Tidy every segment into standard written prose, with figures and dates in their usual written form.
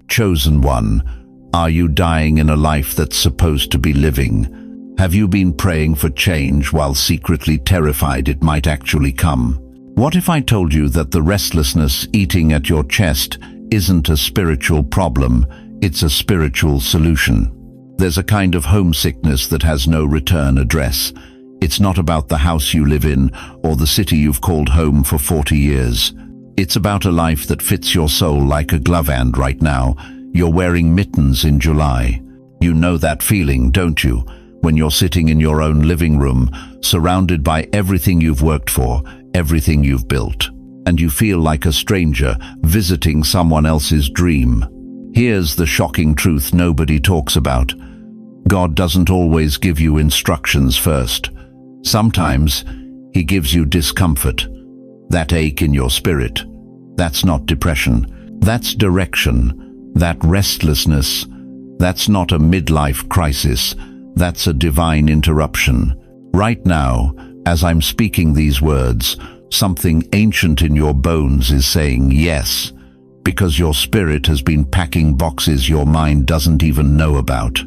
Chosen one, are you dying in a life that's supposed to be living? Have you been praying for change while secretly terrified it might actually come? What if I told you that the restlessness eating at your chest isn't a spiritual problem, it's a spiritual solution? There's a kind of homesickness that has no return address. It's not about the house you live in or the city you've called home for 40 years. It's about a life that fits your soul like a glove, and right now, you're wearing mittens in July. You know that feeling, don't you? When you're sitting in your own living room, surrounded by everything you've worked for, everything you've built, and you feel like a stranger visiting someone else's dream. Here's the shocking truth nobody talks about. God doesn't always give you instructions first. Sometimes He gives you discomfort. That ache in your spirit. That's not depression. That's direction. That restlessness. That's not a midlife crisis. That's a divine interruption. Right now, as I'm speaking these words, something ancient in your bones is saying yes, because your spirit has been packing boxes your mind doesn't even know about.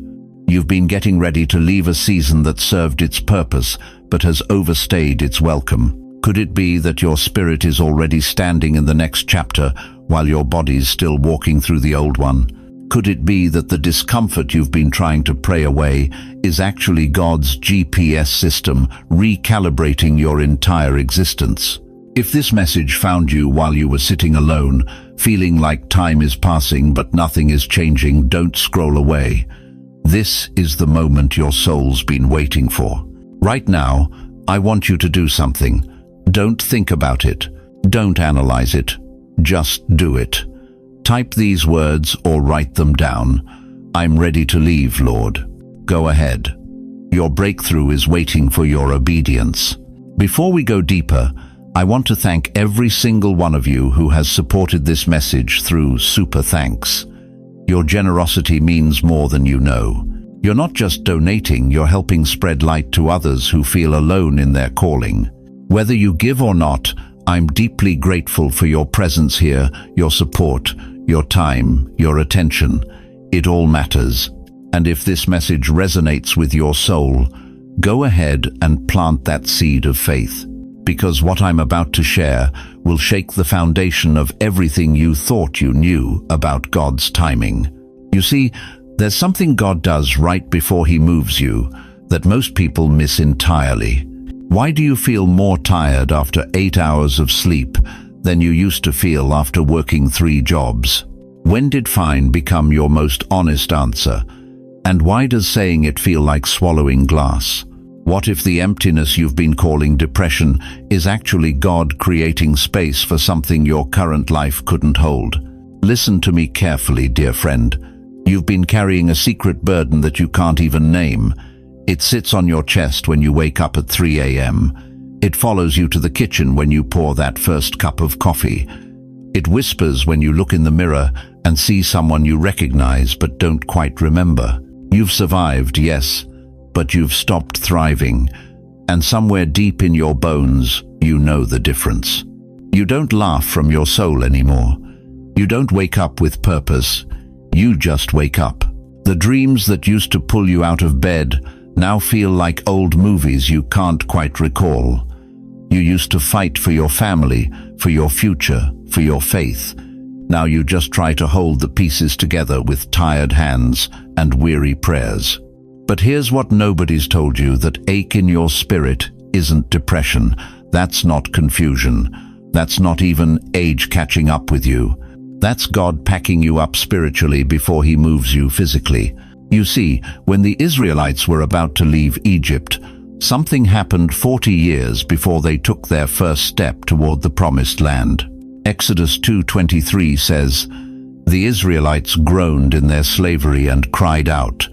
You've been getting ready to leave a season that served its purpose, but has overstayed its welcome. Could it be that your spirit is already standing in the next chapter while your body's still walking through the old one? Could it be that the discomfort you've been trying to pray away is actually God's GPS system recalibrating your entire existence? If this message found you while you were sitting alone, feeling like time is passing but nothing is changing, don't scroll away. This is the moment your soul's been waiting for. Right now, I want you to do something. Don't think about it. Don't analyze it. Just do it. Type these words or write them down. I'm ready to leave, Lord. Go ahead. Your breakthrough is waiting for your obedience. Before we go deeper, I want to thank every single one of you who has supported this message through super thanks. Your generosity means more than you know. You're not just donating, you're helping spread light to others who feel alone in their calling. Whether you give or not, I'm deeply grateful for your presence here, your support, your time, your attention. It all matters. And if this message resonates with your soul, go ahead and plant that seed of faith, because what I'm about to share will shake the foundation of everything you thought you knew about God's timing. You see, there's something God does right before He moves you that most people miss entirely. Why do you feel more tired after 8 hours of sleep than you used to feel after working 3 jobs? When did fine become your most honest answer? And why does saying it feel like swallowing glass? What if the emptiness you've been calling depression is actually God creating space for something your current life couldn't hold? Listen to me carefully, dear friend. You've been carrying a secret burden that you can't even name. It sits on your chest when you wake up at 3 a.m. It follows you to the kitchen when you pour that first cup of coffee. It whispers when you look in the mirror and see someone you recognize but don't quite remember. You've survived, yes, but you've stopped thriving. And somewhere deep in your bones, you know the difference. You don't laugh from your soul anymore. You don't wake up with purpose. You just wake up. The dreams that used to pull you out of bed now feel like old movies you can't quite recall. You used to fight for your family, for your future, for your faith. Now you just try to hold the pieces together with tired hands and weary prayers. But here's what nobody's told you: that ache in your spirit isn't depression. That's not confusion. That's not even age catching up with you. That's God packing you up spiritually before He moves you physically. You see, when the Israelites were about to leave Egypt, something happened 40 years before they took their first step toward the promised land. Exodus 2:23 says, "The Israelites groaned in their slavery and cried out."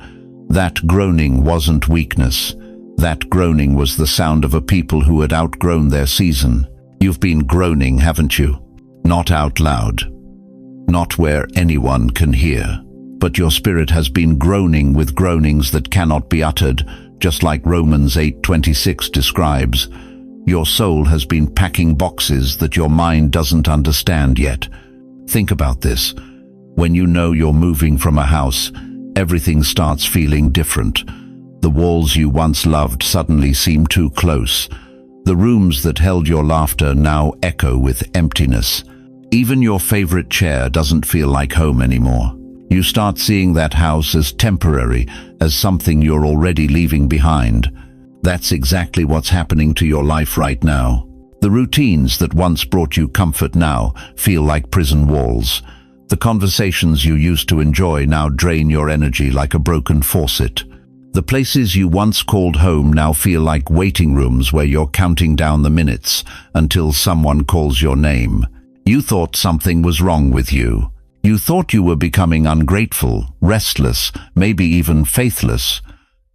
That groaning wasn't weakness. That groaning was the sound of a people who had outgrown their season. You've been groaning, haven't you? Not out loud. Not where anyone can hear. But your spirit has been groaning with groanings that cannot be uttered, just like Romans 8:26 describes. Your soul has been packing boxes that your mind doesn't understand yet. Think about this. When you know you're moving from a house, everything starts feeling different. The walls you once loved suddenly seem too close. The rooms that held your laughter now echo with emptiness. Even your favorite chair doesn't feel like home anymore. You start seeing that house as temporary, as something you're already leaving behind. That's exactly what's happening to your life right now. The routines that once brought you comfort now feel like prison walls. The conversations you used to enjoy now drain your energy like a broken faucet. The places you once called home now feel like waiting rooms where you're counting down the minutes until someone calls your name. You thought something was wrong with you. You thought you were becoming ungrateful, restless, maybe even faithless.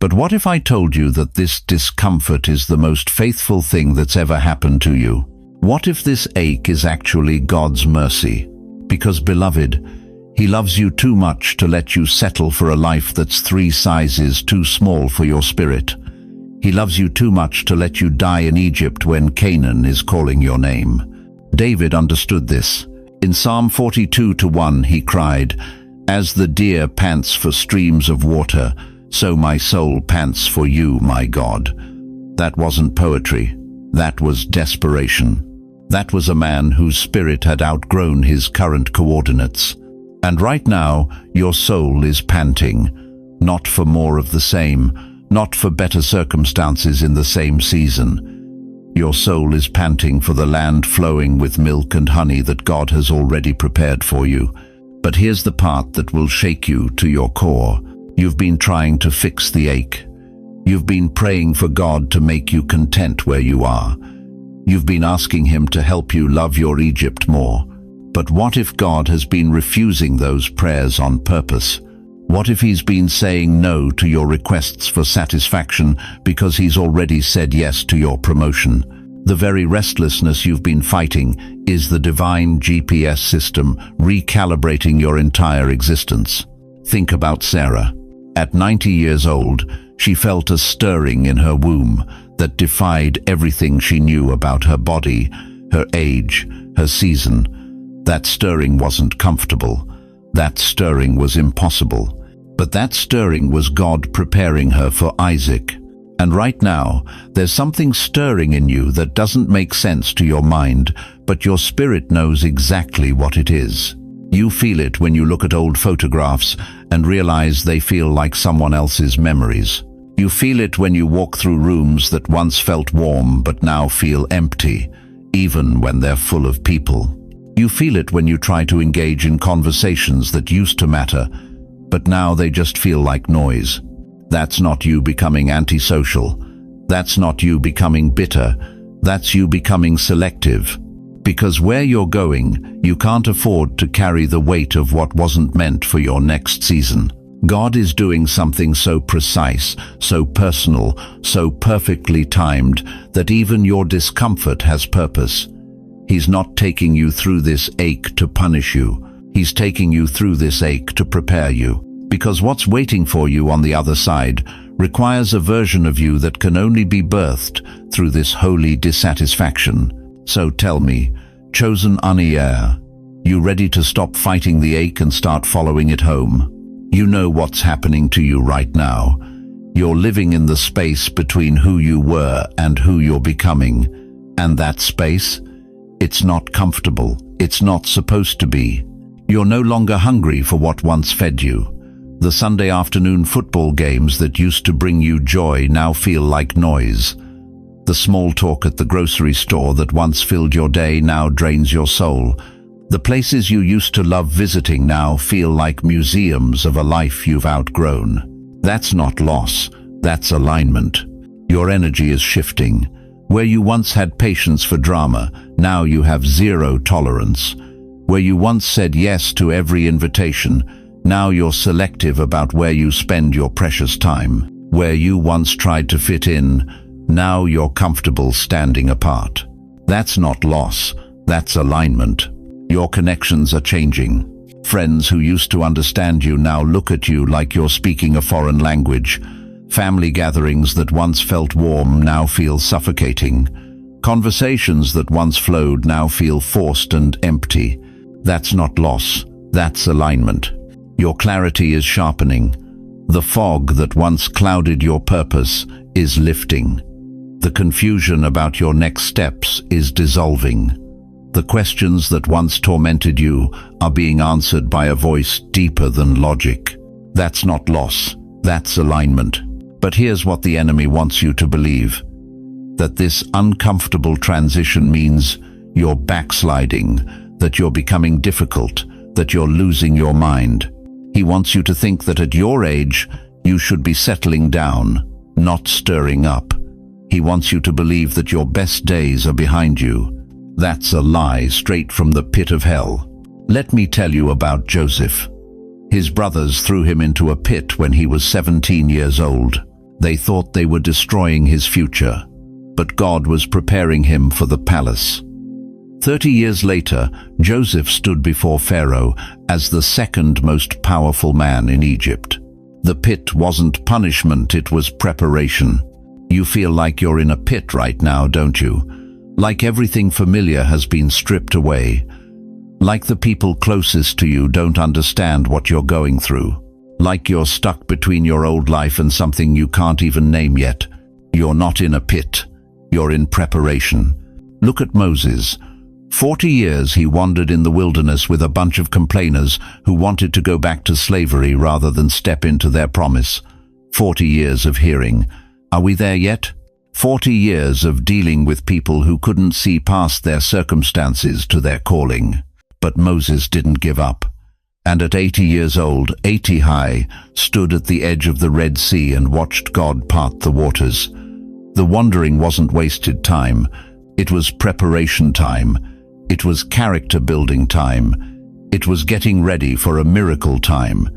But what if I told you that this discomfort is the most faithful thing that's ever happened to you? What if this ache is actually God's mercy? Because, beloved, He loves you too much to let you settle for a life that's 3 sizes too small for your spirit. He loves you too much to let you die in Egypt when Canaan is calling your name. David understood this. In Psalm 42:1 he cried, "As the deer pants for streams of water, so my soul pants for you, my God." That wasn't poetry. That was desperation. That was a man whose spirit had outgrown his current coordinates. And right now, your soul is panting, not for more of the same, not for better circumstances in the same season. Your soul is panting for the land flowing with milk and honey that God has already prepared for you. But here's the part that will shake you to your core. You've been trying to fix the ache. You've been praying for God to make you content where you are. You've been asking Him to help you love your Egypt more. But what if God has been refusing those prayers on purpose? What if He's been saying no to your requests for satisfaction because He's already said yes to your promotion? The very restlessness you've been fighting is the divine GPS system recalibrating your entire existence. Think about Sarah. At 90 years old, she felt a stirring in her womb that defied everything she knew about her body, her age, her season. That stirring wasn't comfortable. That stirring was impossible. But that stirring was God preparing her for Isaac. And right now, there's something stirring in you that doesn't make sense to your mind, but your spirit knows exactly what it is. You feel it when you look at old photographs and realize they feel like someone else's memories. You feel it when you walk through rooms that once felt warm but now feel empty, even when they're full of people. You feel it when you try to engage in conversations that used to matter, but now they just feel like noise. That's not you becoming antisocial. That's not you becoming bitter. That's you becoming selective. Because where you're going, you can't afford to carry the weight of what wasn't meant for your next season. God is doing something so precise, so personal, so perfectly timed that even your discomfort has purpose. He's not taking you through this ache to punish you. He's taking you through this ache to prepare you. Because what's waiting for you on the other side requires a version of you that can only be birthed through this holy dissatisfaction. So tell me, chosen Eliora, you ready to stop fighting the ache and start following it home? You know what's happening to you right now. You're living in the space between who you were and who you're becoming. And that space? It's not comfortable. It's not supposed to be. You're no longer hungry for what once fed you. The Sunday afternoon football games that used to bring you joy now feel like noise. The small talk at the grocery store that once filled your day now drains your soul. The places you used to love visiting now feel like museums of a life you've outgrown. That's not loss, that's alignment. Your energy is shifting. Where you once had patience for drama, now you have zero tolerance. Where you once said yes to every invitation, now you're selective about where you spend your precious time. Where you once tried to fit in, now you're comfortable standing apart. That's not loss, that's alignment. Your connections are changing. Friends who used to understand you now look at you like you're speaking a foreign language. Family gatherings that once felt warm now feel suffocating. Conversations that once flowed now feel forced and empty. That's not loss, That's alignment. Your clarity is sharpening. The fog that once clouded your purpose is lifting. The confusion about your next steps is dissolving. The questions that once tormented you are being answered by a voice deeper than logic. That's not loss, that's alignment. But here's what the enemy wants you to believe: that this uncomfortable transition means you're backsliding, that you're becoming difficult, that you're losing your mind. He wants you to think that at your age, you should be settling down, not stirring up. He wants you to believe that your best days are behind you. That's a lie straight from the pit of hell. Let me tell you about Joseph. His brothers threw him into a pit when he was 17 years old. They thought they were destroying his future, but God was preparing him for the palace. 30 years later, Joseph stood before Pharaoh as the second most powerful man in Egypt. The pit wasn't punishment, it was preparation. You feel like you're in a pit right now, don't you? Like everything familiar has been stripped away. Like the people closest to you don't understand what you're going through. Like you're stuck between your old life and something you can't even name yet. You're not in a pit. You're in preparation. Look at Moses. 40 years he wandered in the wilderness with a bunch of complainers who wanted to go back to slavery rather than step into their promise. 40 years of hearing, "Are we there yet?" 40 years of dealing with people who couldn't see past their circumstances to their calling. But Moses didn't give up. And at 80 years old, 80 high, stood at the edge of the Red Sea and watched God part the waters. The wandering wasn't wasted time. It was preparation time. It was character-building time. It was getting ready for a miracle time.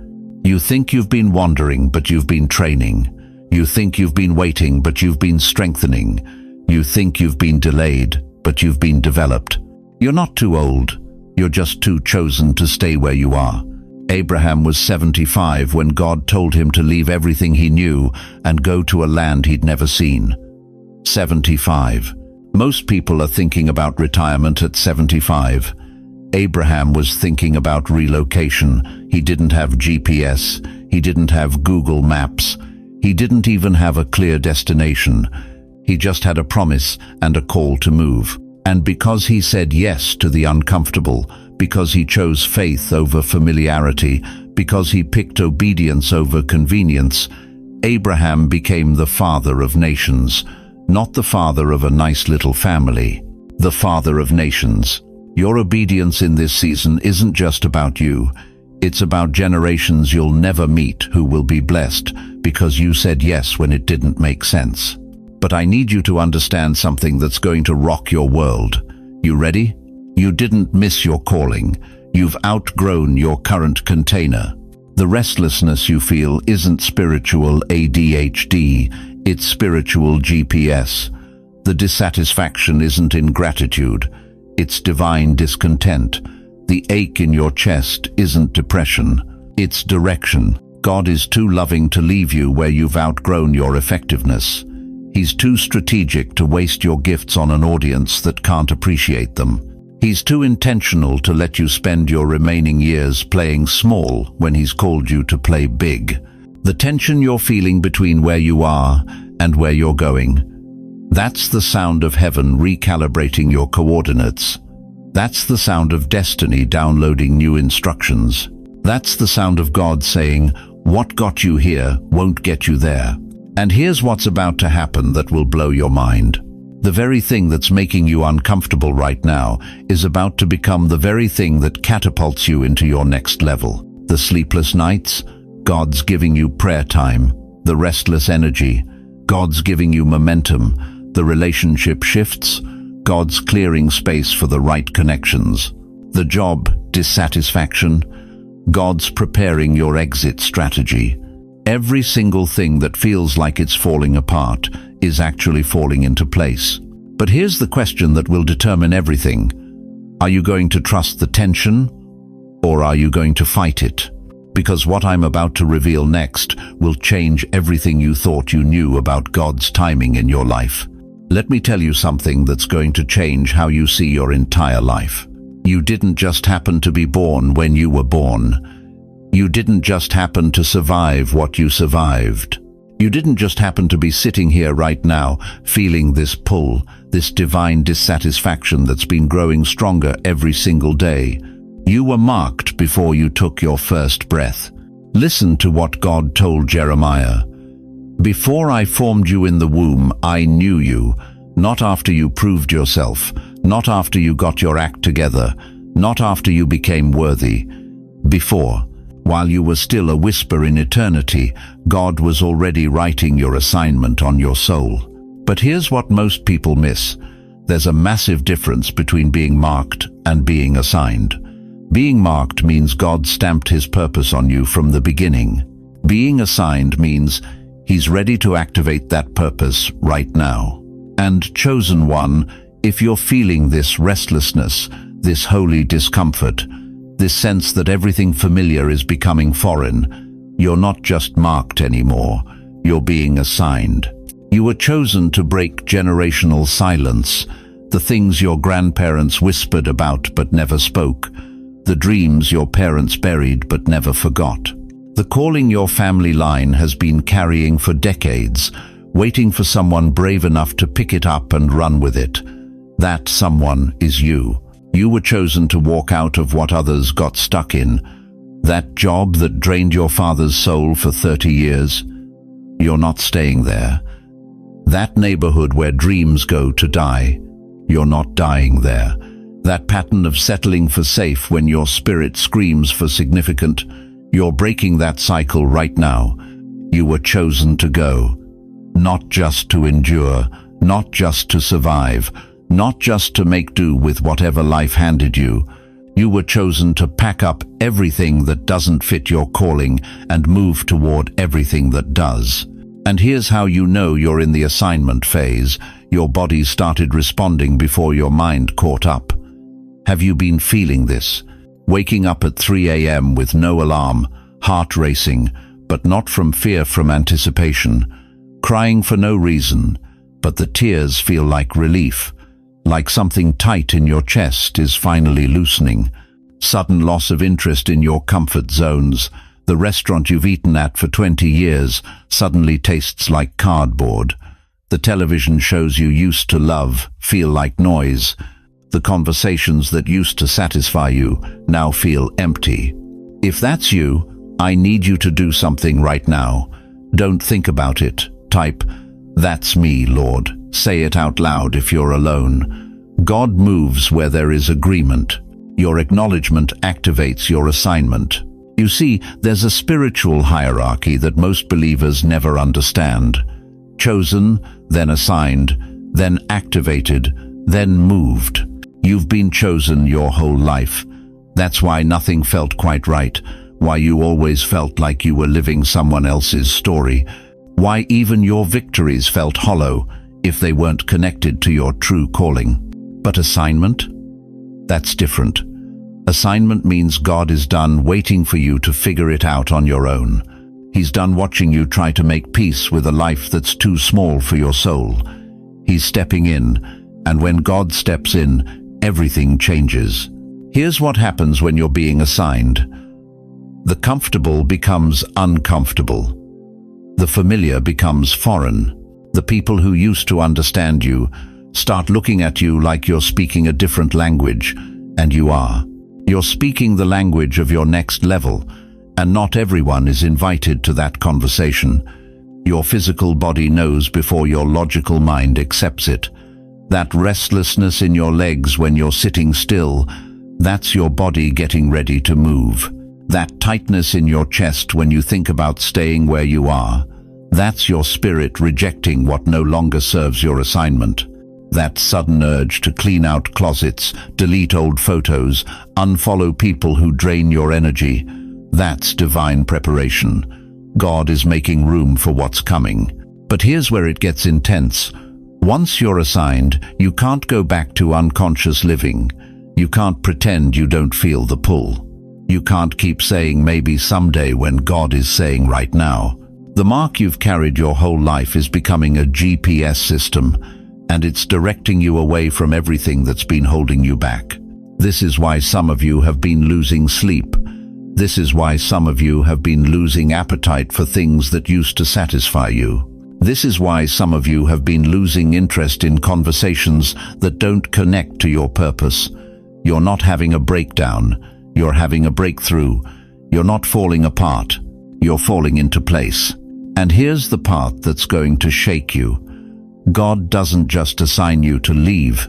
You think you've been wandering, but you've been training. You think you've been waiting, but you've been strengthening. You think you've been delayed, but you've been developed. You're not too old. You're just too chosen to stay where you are. Abraham was 75 when God told him to leave everything he knew and go to a land he'd never seen. 75. Most people are thinking about retirement at 75. Abraham was thinking about relocation. He didn't have GPS. He didn't have Google Maps. He didn't even have a clear destination. He just had a promise and a call to move. And because he said yes to the uncomfortable, because he chose faith over familiarity, because he picked obedience over convenience, Abraham became the father of nations. Not the father of a nice little family, the father of nations. Your obedience in this season isn't just about you. It's about generations you'll never meet who will be blessed because you said yes when it didn't make sense. But I need you to understand something that's going to rock your world. You ready? You didn't miss your calling. You've outgrown your current container. The restlessness you feel isn't spiritual ADHD. It's spiritual GPS. The dissatisfaction isn't ingratitude. It's divine discontent. The ache in your chest isn't depression. It's direction. God is too loving to leave you where you've outgrown your effectiveness. He's too strategic to waste your gifts on an audience that can't appreciate them. He's too intentional to let you spend your remaining years playing small when he's called you to play big. The tension you're feeling between where you are and where you're going, that's the sound of heaven recalibrating your coordinates. That's the sound of destiny downloading new instructions. That's the sound of God saying, what got you here won't get you there. And here's what's about to happen that will blow your mind. The very thing that's making you uncomfortable right now is about to become the very thing that catapults you into your next level. The sleepless nights, God's giving you prayer time. The restless energy, God's giving you momentum. The relationship shifts, God's clearing space for the right connections. The job dissatisfaction, God's preparing your exit strategy. Every single thing that feels like it's falling apart is actually falling into place. But here's the question that will determine everything. Are you going to trust the tension, or are you going to fight it? Because what I'm about to reveal next will change everything you thought you knew about God's timing in your life. Let me tell you something that's going to change how you see your entire life. You didn't just happen to be born when you were born. You didn't just happen to survive what you survived. You didn't just happen to be sitting here right now, feeling this pull, this divine dissatisfaction that's been growing stronger every single day. You were marked before you took your first breath. Listen to what God told Jeremiah. Before I formed you in the womb, I knew you, not after you proved yourself, not after you got your act together, not after you became worthy. Before, while you were still a whisper in eternity, God was already writing your assignment on your soul. But here's what most people miss. There's a massive difference between being marked and being assigned. Being marked means God stamped his purpose on you from the beginning. Being assigned means he's ready to activate that purpose right now. And chosen one, if you're feeling this restlessness, this holy discomfort, this sense that everything familiar is becoming foreign, you're not just marked anymore, you're being assigned. You were chosen to break generational silence, the things your grandparents whispered about but never spoke, the dreams your parents buried but never forgot. The calling your family line has been carrying for decades, waiting for someone brave enough to pick it up and run with it. That someone is you. You were chosen to walk out of what others got stuck in. That job that drained your father's soul for 30 years. You're not staying there. That neighborhood where dreams go to die. You're not dying there. That pattern of settling for safe when your spirit screams for significant. You're breaking that cycle right now. You were chosen to go. Not just to endure, not just to survive, not just to make do with whatever life handed you. You were chosen to pack up everything that doesn't fit your calling and move toward everything that does. And here's how you know you're in the assignment phase. Your body started responding before your mind caught up. Have you been feeling this? Waking up at 3 a.m. with no alarm, heart racing, but not from fear, from anticipation. Crying for no reason, but the tears feel like relief, like something tight in your chest is finally loosening. Sudden loss of interest in your comfort zones. The restaurant you've eaten at for 20 years suddenly tastes like cardboard. The television shows you used to love feel like noise. The conversations that used to satisfy you now feel empty. If that's you, I need you to do something right now. Don't think about it. Type, "That's me, Lord." Say it out loud if you're alone. God moves where there is agreement. Your acknowledgement activates your assignment. You see, there's a spiritual hierarchy that most believers never understand. Chosen, then assigned, then activated, then moved. You've been chosen your whole life. That's why nothing felt quite right, why you always felt like you were living someone else's story, why even your victories felt hollow if they weren't connected to your true calling. But assignment? That's different. Assignment means God is done waiting for you to figure it out on your own. He's done watching you try to make peace with a life that's too small for your soul. He's stepping in, and when God steps in, everything changes. Here's what happens when you're being assigned. The comfortable becomes uncomfortable. The familiar becomes foreign. The people who used to understand you start looking at you like you're speaking a different language, and you are. You're speaking the language of your next level, and not everyone is invited to that conversation. Your physical body knows before your logical mind accepts it. That restlessness in your legs when you're sitting still, that's your body getting ready to move. That tightness in your chest when you think about staying where you are, that's your spirit rejecting what no longer serves your assignment. That sudden urge to clean out closets, delete old photos, unfollow people who drain your energy, that's divine preparation. God is making room for what's coming. But here's where it gets intense. Once you're assigned, you can't go back to unconscious living. You can't pretend you don't feel the pull. You can't keep saying maybe someday when God is saying right now. The mark you've carried your whole life is becoming a GPS system, and it's directing you away from everything that's been holding you back. This is why some of you have been losing sleep. This is why some of you have been losing appetite for things that used to satisfy you. This is why some of you have been losing interest in conversations that don't connect to your purpose. You're not having a breakdown, you're having a breakthrough. You're not falling apart, you're falling into place. And here's the part that's going to shake you. God doesn't just assign you to leave,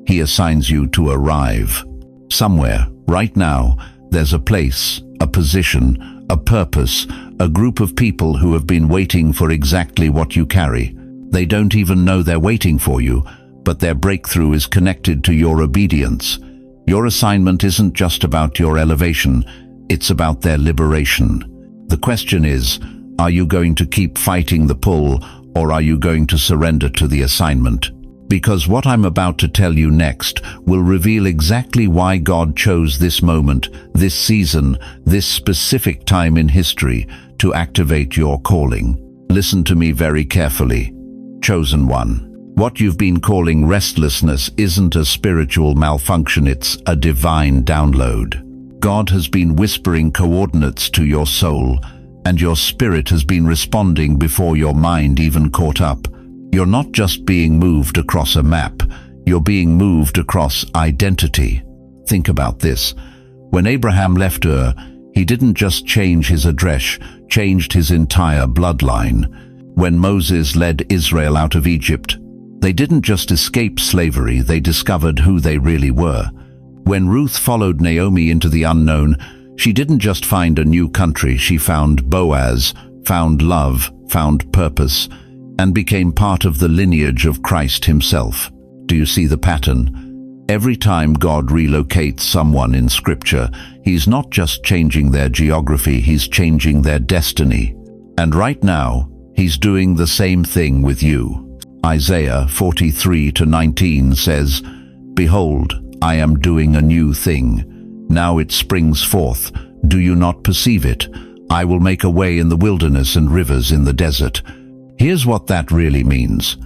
He assigns you to arrive. Somewhere, right now, there's a place, a position, a purpose, a group of people who have been waiting for exactly what you carry. They don't even know they're waiting for you, but their breakthrough is connected to your obedience. Your assignment isn't just about your elevation, it's about their liberation. The question is, are you going to keep fighting the pull, or are you going to surrender to the assignment? Because what I'm about to tell you next will reveal exactly why God chose this moment, this season, this specific time in history to activate your calling. Listen to me very carefully. Chosen one. What you've been calling restlessness isn't a spiritual malfunction, it's a divine download. God has been whispering coordinates to your soul, and your spirit has been responding before your mind even caught up. You're not just being moved across a map, you're being moved across identity. Think about this. When Abraham left Ur, he didn't just change his address, changed his entire bloodline. When Moses led Israel out of Egypt, they didn't just escape slavery, they discovered who they really were. When Ruth followed Naomi into the unknown, she didn't just find a new country, she found Boaz, found love, found purpose, and became part of the lineage of Christ himself. Do you see the pattern? Every time God relocates someone in Scripture, He's not just changing their geography, He's changing their destiny. And right now, He's doing the same thing with you. Isaiah 43:19 says, "Behold, I am doing a new thing. Now it springs forth. Do you not perceive it? I will make a way in the wilderness and rivers in the desert." Here's what that really means.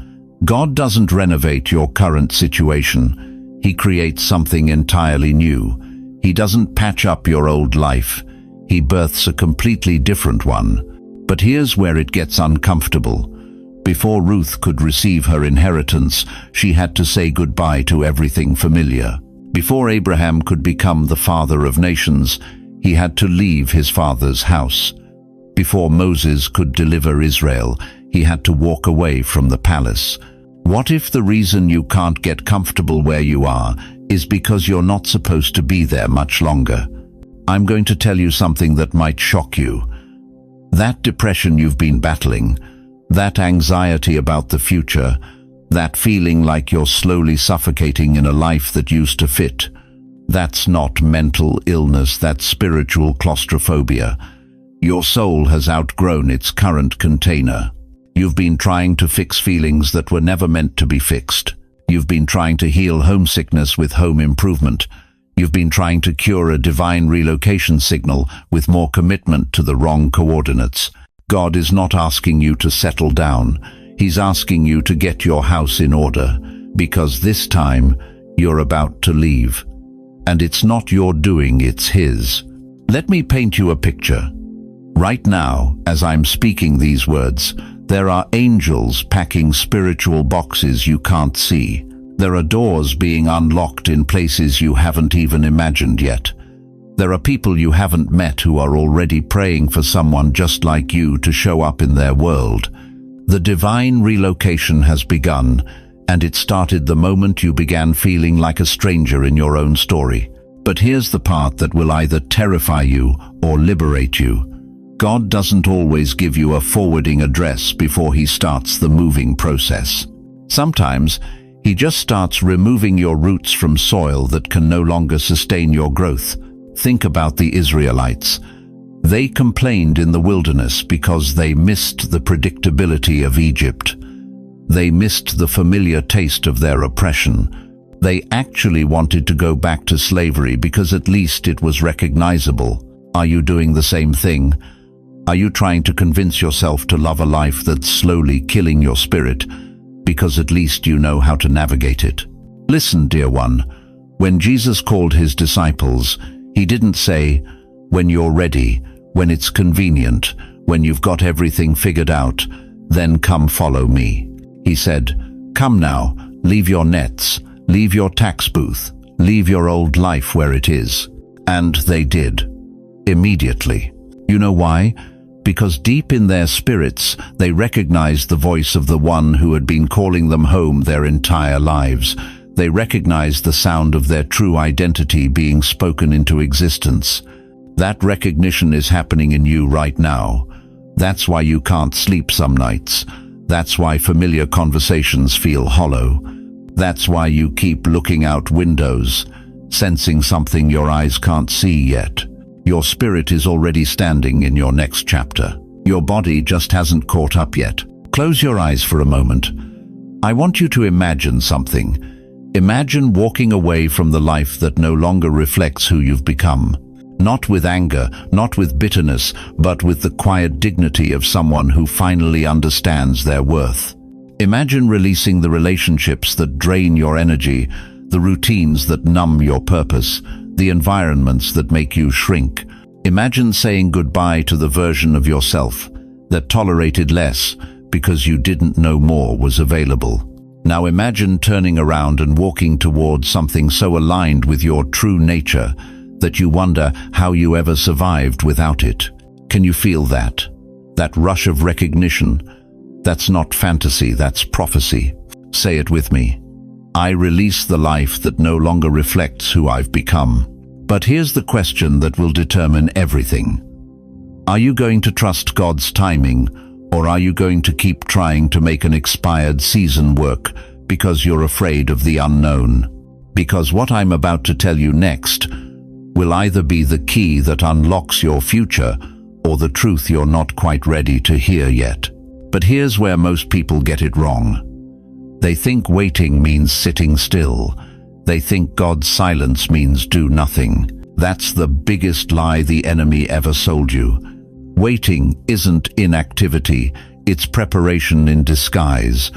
God doesn't renovate your current situation. He creates something entirely new. He doesn't patch up your old life. He births a completely different one. But here's where it gets uncomfortable. Before Ruth could receive her inheritance, she had to say goodbye to everything familiar. Before Abraham could become the father of nations, he had to leave his father's house. Before Moses could deliver Israel, he had to walk away from the palace. What if the reason you can't get comfortable where you are is because you're not supposed to be there much longer? I'm going to tell you something that might shock you. That depression you've been battling, that anxiety about the future, that feeling like you're slowly suffocating in a life that used to fit, that's not mental illness, that's spiritual claustrophobia. Your soul has outgrown its current container. You've been trying to fix feelings that were never meant to be fixed. You've been trying to heal homesickness with home improvement. You've been trying to cure a divine relocation signal with more commitment to the wrong coordinates. God is not asking you to settle down. He's asking you to get your house in order, because this time you're about to leave. And it's not your doing, it's His. Let me paint you a picture. Right now, as I'm speaking these words, there are angels packing spiritual boxes you can't see. There are doors being unlocked in places you haven't even imagined yet. There are people you haven't met who are already praying for someone just like you to show up in their world. The divine relocation has begun, and it started the moment you began feeling like a stranger in your own story. But here's the part that will either terrify you or liberate you. God doesn't always give you a forwarding address before He starts the moving process. Sometimes, He just starts removing your roots from soil that can no longer sustain your growth. Think about the Israelites. They complained in the wilderness because they missed the predictability of Egypt. They missed the familiar taste of their oppression. They actually wanted to go back to slavery because at least it was recognizable. Are you doing the same thing? Are you trying to convince yourself to love a life that's slowly killing your spirit, because at least you know how to navigate it? Listen, dear one, When Jesus called his disciples, he didn't say, "When you're ready, when it's convenient, when you've got everything figured out, then come follow me." He said, "Come now, leave your nets, leave your tax booth, leave your old life where it is." And they did. Immediately. You know why? Because deep in their spirits, they recognized the voice of the one who had been calling them home their entire lives. They recognized the sound of their true identity being spoken into existence. That recognition is happening in you right now. That's why you can't sleep some nights. That's why familiar conversations feel hollow. That's why you keep looking out windows, sensing something your eyes can't see yet. Your spirit is already standing in your next chapter. Your body just hasn't caught up yet. Close your eyes for a moment. I want you to imagine something. Imagine walking away from the life that no longer reflects who you've become. Not with anger, not with bitterness, but with the quiet dignity of someone who finally understands their worth. Imagine releasing the relationships that drain your energy, the routines that numb your purpose, the environments that make you shrink. Imagine saying goodbye to the version of yourself that tolerated less because you didn't know more was available. Now imagine turning around and walking towards something so aligned with your true nature that you wonder how you ever survived without it. Can you feel that? That rush of recognition? That's not fantasy, that's prophecy. Say it with me. I release the life that no longer reflects who I've become. But here's the question that will determine everything. Are you going to trust God's timing, or are you going to keep trying to make an expired season work because you're afraid of the unknown? Because what I'm about to tell you next will either be the key that unlocks your future or the truth you're not quite ready to hear yet. But here's where most people get it wrong. They think waiting means sitting still. They think God's silence means do nothing. That's the biggest lie the enemy ever sold you. Waiting isn't inactivity, it's preparation in disguise.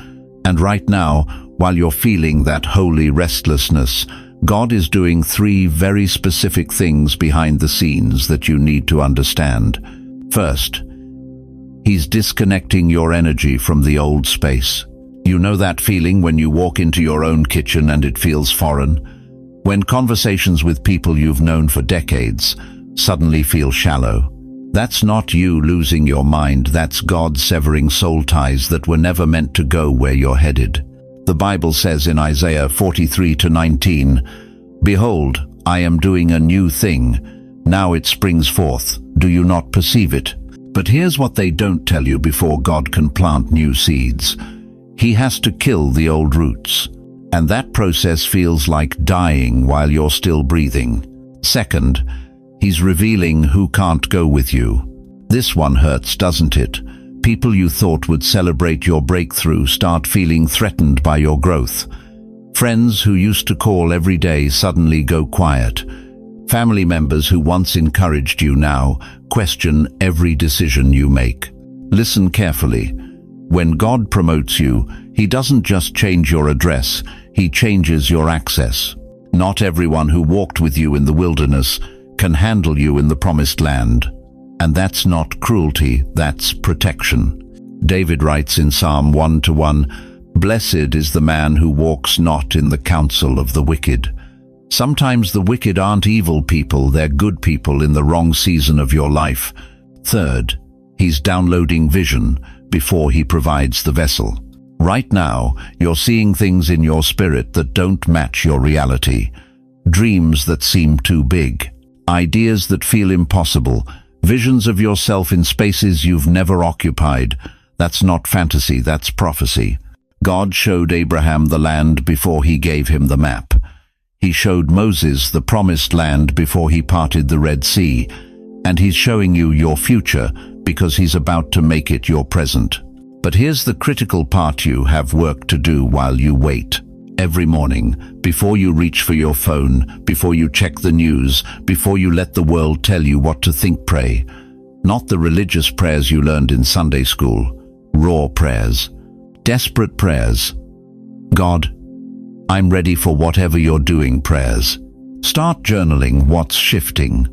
And right now, while you're feeling that holy restlessness, God is doing 3 very specific things behind the scenes that you need to understand. First, He's disconnecting your energy from the old space. You know that feeling when you walk into your own kitchen and it feels foreign? When conversations with people you've known for decades suddenly feel shallow. That's not you losing your mind, that's God severing soul ties that were never meant to go where you're headed. The Bible says in Isaiah 43:19, "Behold, I am doing a new thing. Now it springs forth. Do you not perceive it?" But here's what they don't tell you before God can plant new seeds. He has to kill the old roots. And that process feels like dying while you're still breathing. Second, He's revealing who can't go with you. This one hurts, doesn't it? People you thought would celebrate your breakthrough start feeling threatened by your growth. Friends who used to call every day suddenly go quiet. Family members who once encouraged you now question every decision you make. Listen carefully. When God promotes you, He doesn't just change your address, He changes your access. Not everyone who walked with you in the wilderness can handle you in the promised land. And that's not cruelty, that's protection. David writes in Psalm 1:1, "Blessed is the man who walks not in the counsel of the wicked." Sometimes the wicked aren't evil people, they're good people in the wrong season of your life. Third, He's downloading vision before He provides the vessel. Right now, you're seeing things in your spirit that don't match your reality. Dreams that seem too big. Ideas that feel impossible. Visions of yourself in spaces you've never occupied. That's not fantasy, that's prophecy. God showed Abraham the land before He gave him the map. He showed Moses the promised land before He parted the Red Sea. And He's showing you your future because He's about to make it your present. But here's the critical part: you have work to do while you wait. Every morning, before you reach for your phone, before you check the news, before you let the world tell you what to think, pray. Not the religious prayers you learned in Sunday school. Raw prayers. Desperate prayers. God, I'm ready for whatever you're doing prayers. Start journaling what's shifting.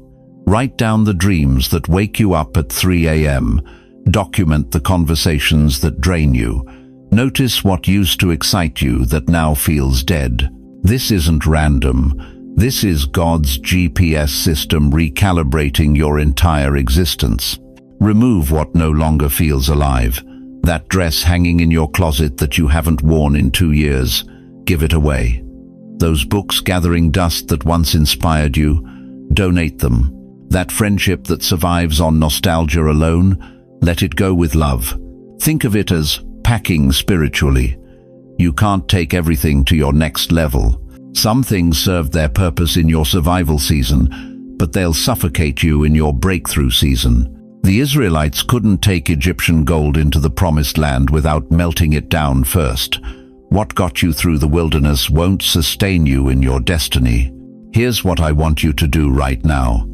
Write down the dreams that wake you up at 3 a.m. Document the conversations that drain you. Notice what used to excite you that now feels dead. This isn't random. This is God's GPS system recalibrating your entire existence. Remove what no longer feels alive. That dress hanging in your closet that you haven't worn in 2 years, give it away. Those books gathering dust that once inspired you, donate them. That friendship that survives on nostalgia alone, let it go with love. Think of it as packing spiritually. You can't take everything to your next level. Some things served their purpose in your survival season, but they'll suffocate you in your breakthrough season. The Israelites couldn't take Egyptian gold into the promised land without melting it down first. What got you through the wilderness won't sustain you in your destiny. Here's what I want you to do right now.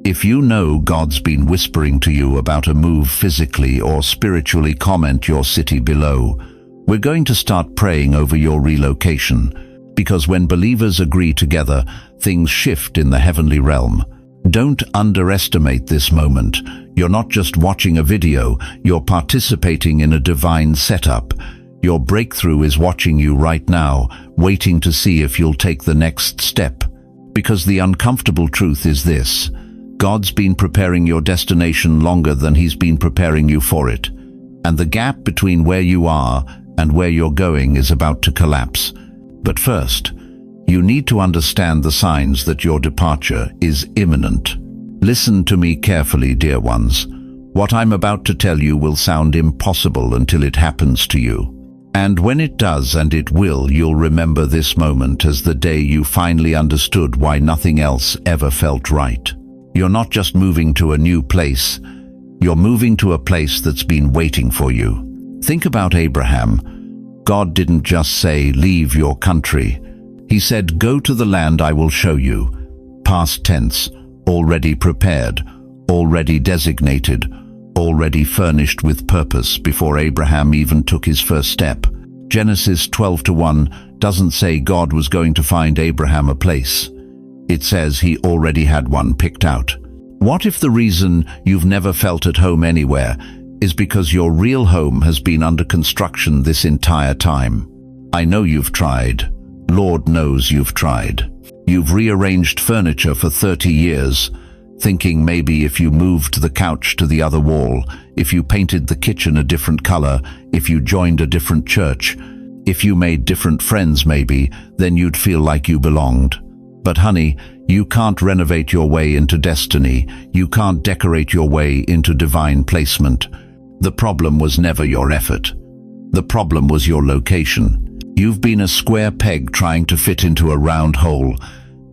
If you know God's been whispering to you about a move physically or spiritually, comment your city below. We're going to start praying over your relocation, because when believers agree together, things shift in the heavenly realm. Don't underestimate this moment. You're not just watching a video, you're participating in a divine setup. Your breakthrough is watching you right now, waiting to see if you'll take the next step. Because the uncomfortable truth is this: God's been preparing your destination longer than He's been preparing you for it. And the gap between where you are and where you're going is about to collapse. But first, you need to understand the signs that your departure is imminent. Listen to me carefully, dear ones. What I'm about to tell you will sound impossible until it happens to you. And when it does, and it will, you'll remember this moment as the day you finally understood why nothing else ever felt right. You're not just moving to a new place, you're moving to a place that's been waiting for you. Think about Abraham. God didn't just say, leave your country. He said, go to the land I will show you. Past tense, already prepared, already designated, already furnished with purpose before Abraham even took his first step. Genesis 12:1 doesn't say God was going to find Abraham a place. It says he already had one picked out. What if the reason you've never felt at home anywhere is because your real home has been under construction this entire time? I know you've tried. Lord knows you've tried. You've rearranged furniture for 30 years, thinking maybe if you moved the couch to the other wall, if you painted the kitchen a different color, if you joined a different church, if you made different friends maybe, then you'd feel like you belonged. But honey, you can't renovate your way into destiny. You can't decorate your way into divine placement. The problem was never your effort. The problem was your location. You've been a square peg trying to fit into a round hole,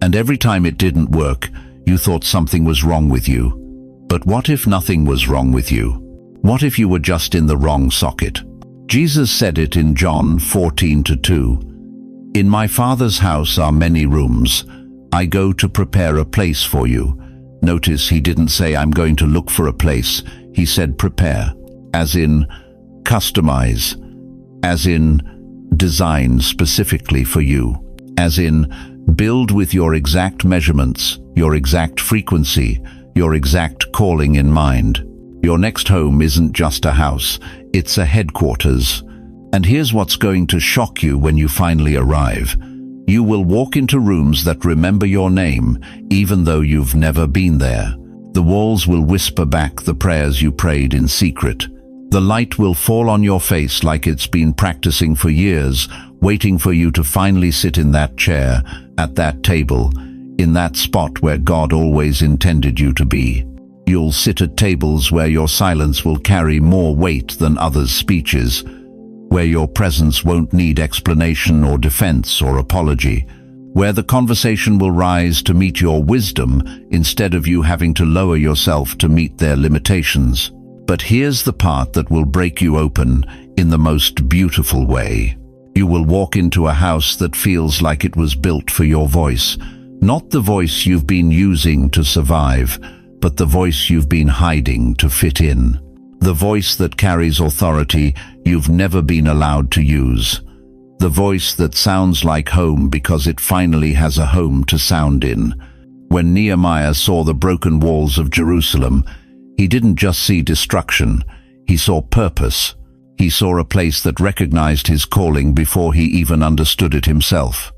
and every time it didn't work, you thought something was wrong with you. But what if nothing was wrong with you? What if you were just in the wrong socket? Jesus said it in John 14:2. In my Father's house are many rooms. I go to prepare a place for you. Notice he didn't say I'm going to look for a place. He said prepare, as in customize, as in design specifically for you, as in build with your exact measurements, your exact frequency, your exact calling in mind. Your next home isn't just a house, it's a headquarters. And here's what's going to shock you when you finally arrive. You will walk into rooms that remember your name, even though you've never been there. The walls will whisper back the prayers you prayed in secret. The light will fall on your face like it's been practicing for years, waiting for you to finally sit in that chair, at that table, in that spot where God always intended you to be. You'll sit at tables where your silence will carry more weight than others' speeches, where your presence won't need explanation or defense or apology, where the conversation will rise to meet your wisdom instead of you having to lower yourself to meet their limitations. But here's the part that will break you open in the most beautiful way. You will walk into a house that feels like it was built for your voice, not the voice you've been using to survive, but the voice you've been hiding to fit in. The voice that carries authority you've never been allowed to use. The voice that sounds like home because it finally has a home to sound in. When Nehemiah saw the broken walls of Jerusalem, he didn't just see destruction, he saw purpose. He saw a place that recognized his calling before he even understood it himself.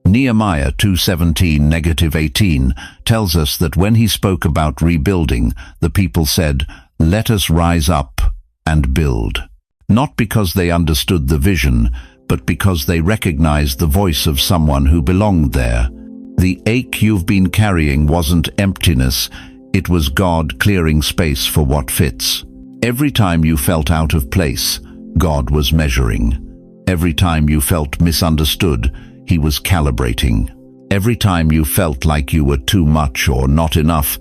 Nehemiah 2:17-18 tells us that when he spoke about rebuilding, the people said, "Let us rise up and build." Not because they understood the vision, but because they recognized the voice of someone who belonged there. The ache you've been carrying wasn't emptiness, it was God clearing space for what fits. Every time you felt out of place, God was measuring. Every time you felt misunderstood, He was calibrating. Every time you felt like you were too much or not enough,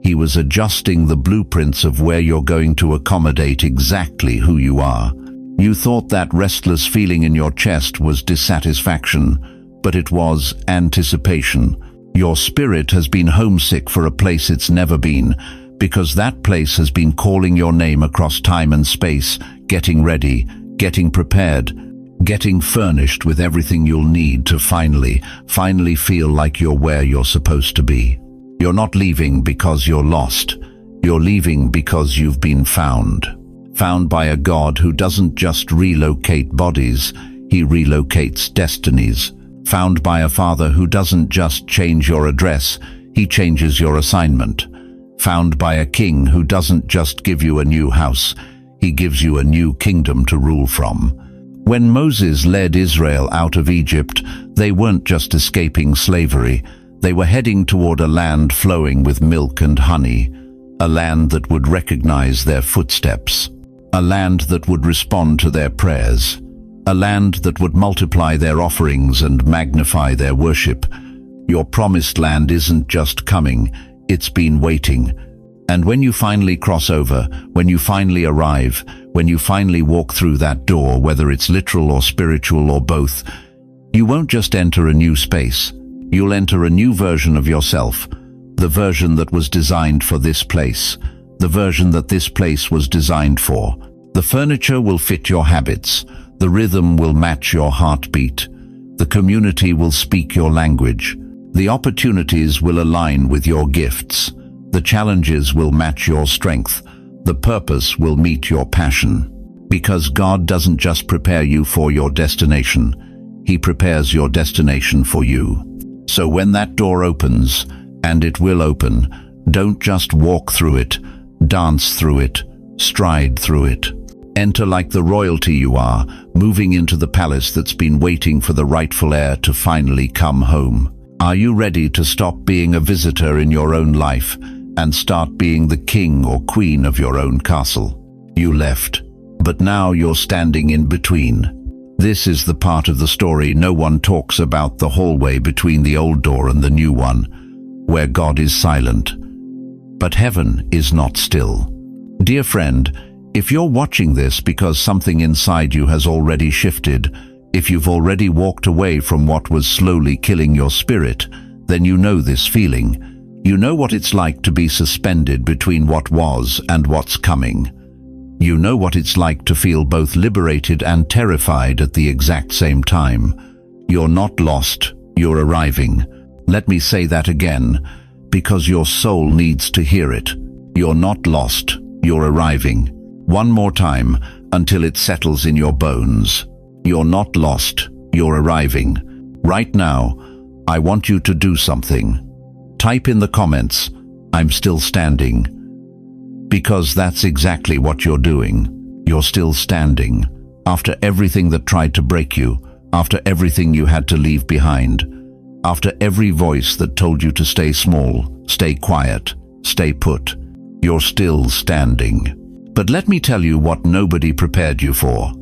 He was adjusting the blueprints of where you're going to accommodate exactly who you are. You thought that restless feeling in your chest was dissatisfaction, but it was anticipation. Your spirit has been homesick for a place it's never been, because that place has been calling your name across time and space, getting ready, getting prepared, getting furnished with everything you'll need to finally feel like you're where you're supposed to be. You're not leaving because you're lost. You're leaving because you've been found. Found by a God who doesn't just relocate bodies, He relocates destinies. Found by a Father who doesn't just change your address, He changes your assignment. Found by a King who doesn't just give you a new house, He gives you a new kingdom to rule from. When Moses led Israel out of Egypt, they weren't just escaping slavery. They were heading toward a land flowing with milk and honey, a land that would recognize their footsteps, a land that would respond to their prayers, a land that would multiply their offerings and magnify their worship. Your promised land isn't just coming, it's been waiting. And when you finally cross over, when you finally arrive, when you finally walk through that door, whether it's literal or spiritual or both, you won't just enter a new space. You'll enter a new version of yourself, the version that was designed for this place, the version that this place was designed for. The furniture will fit your habits, the rhythm will match your heartbeat, the community will speak your language, the opportunities will align with your gifts, the challenges will match your strength, the purpose will meet your passion. Because God doesn't just prepare you for your destination, He prepares your destination for you. So when that door opens, and it will open, don't just walk through it, dance through it, stride through it. Enter like the royalty you are, moving into the palace that's been waiting for the rightful heir to finally come home. Are you ready to stop being a visitor in your own life and start being the king or queen of your own castle? You left, but now you're standing in between. This is the part of the story no one talks about, the hallway between the old door and the new one, where God is silent, but heaven is not still. Dear friend, if you're watching this because something inside you has already shifted, if you've already walked away from what was slowly killing your spirit, then you know this feeling. You know what it's like to be suspended between what was and what's coming. You know what it's like to feel both liberated and terrified at the exact same time. You're not lost, you're arriving. Let me say that again, because your soul needs to hear it. You're not lost, you're arriving. One more time, until it settles in your bones. You're not lost, you're arriving. Right now, I want you to do something. Type in the comments, "I'm still standing." Because that's exactly what you're doing. You're still standing. After everything that tried to break you, after everything you had to leave behind, after every voice that told you to stay small, stay quiet, stay put, you're still standing. But let me tell you what nobody prepared you for.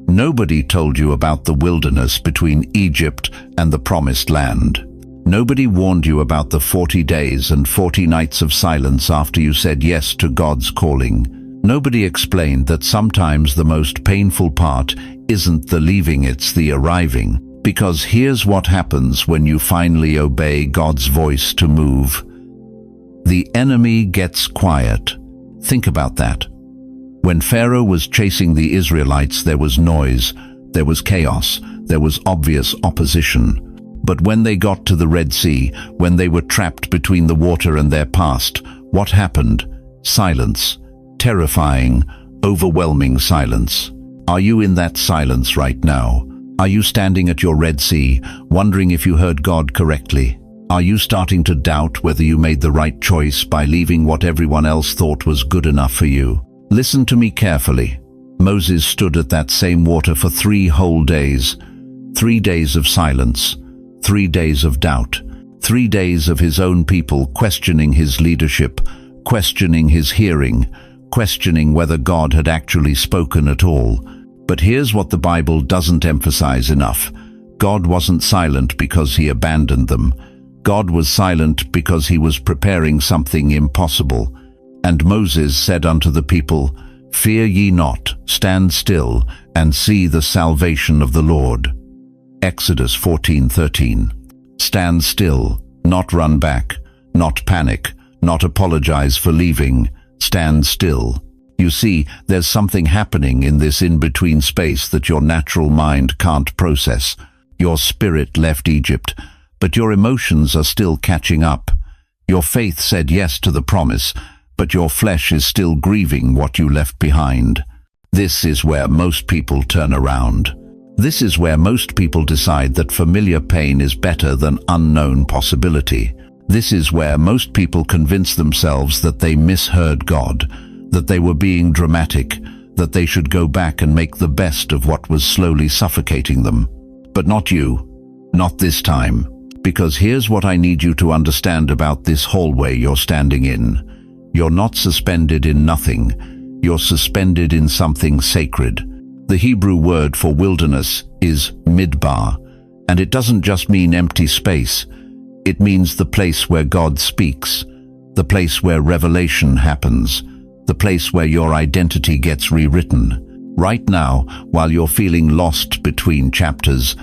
Nobody told you about the wilderness between Egypt and the promised land. Nobody warned you about the 40 days and 40 nights of silence after you said yes to God's calling. Nobody explained that sometimes the most painful part isn't the leaving, it's the arriving. Because here's what happens when you finally obey God's voice to move. The enemy gets quiet. Think about that. When Pharaoh was chasing the Israelites, there was noise, there was chaos, there was obvious opposition. But when they got to the Red Sea, when they were trapped between the water and their past, what happened? Silence. Terrifying, overwhelming silence. Are you in that silence right now? Are you standing at your Red Sea, wondering if you heard God correctly? Are you starting to doubt whether you made the right choice by leaving what everyone else thought was good enough for you? Listen to me carefully. Moses stood at that same water for 3 whole days. 3 days of silence. 3 days of doubt. 3 days of his own people questioning his leadership, questioning his hearing, questioning whether God had actually spoken at all. But here's what the Bible doesn't emphasize enough. God wasn't silent because he abandoned them. God was silent because he was preparing something impossible. And Moses said unto the people, "Fear ye not, stand still, and see the salvation of the Lord." Exodus 14:13. Stand still, not run back, not panic, not apologize for leaving. Stand still. You see, there's something happening in this in-between space that your natural mind can't process. Your spirit left Egypt, but your emotions are still catching up. Your faith said yes to the promise, but your flesh is still grieving what you left behind. This is where most people turn around. This is where most people decide that familiar pain is better than unknown possibility. This is where most people convince themselves that they misheard God, that they were being dramatic, that they should go back and make the best of what was slowly suffocating them. But not you. Not this time. Because here's what I need you to understand about this hallway you're standing in. You're not suspended in nothing. You're suspended in something sacred. The Hebrew word for wilderness is midbar, and it doesn't just mean empty space. It means the place where God speaks, the place where revelation happens, the place where your identity gets rewritten. Right now, while you're feeling lost between chapters,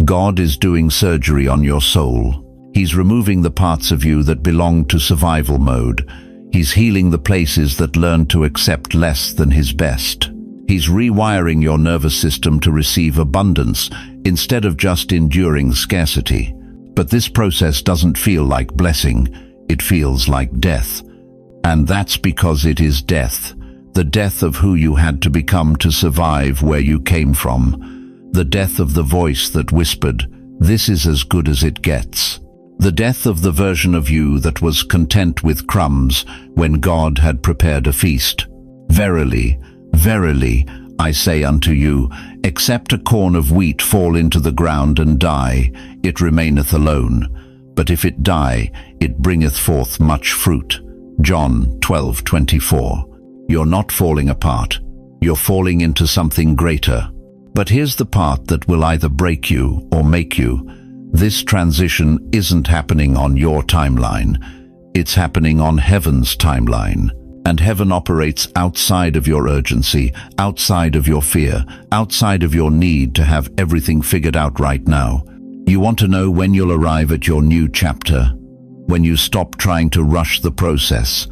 God is doing surgery on your soul. He's removing the parts of you that belong to survival mode. He's healing the places that learn to accept less than his best. He's rewiring your nervous system to receive abundance instead of just enduring scarcity. But this process doesn't feel like blessing, it feels like death. And that's because it is death. The death of who you had to become to survive where you came from. The death of the voice that whispered, "This is as good as it gets." The death of the version of you that was content with crumbs when God had prepared a feast. Verily, verily, I say unto you, except a corn of wheat fall into the ground and die, it remaineth alone. But if it die, it bringeth forth much fruit. John 12:24. You're not falling apart. You're falling into something greater. But here's the part that will either break you or make you. This transition isn't happening on your timeline. It's happening on heaven's timeline. And heaven operates outside of your urgency, outside of your fear, outside of your need to have everything figured out right now. You want to know when you'll arrive at your new chapter, when you stop trying to rush the process,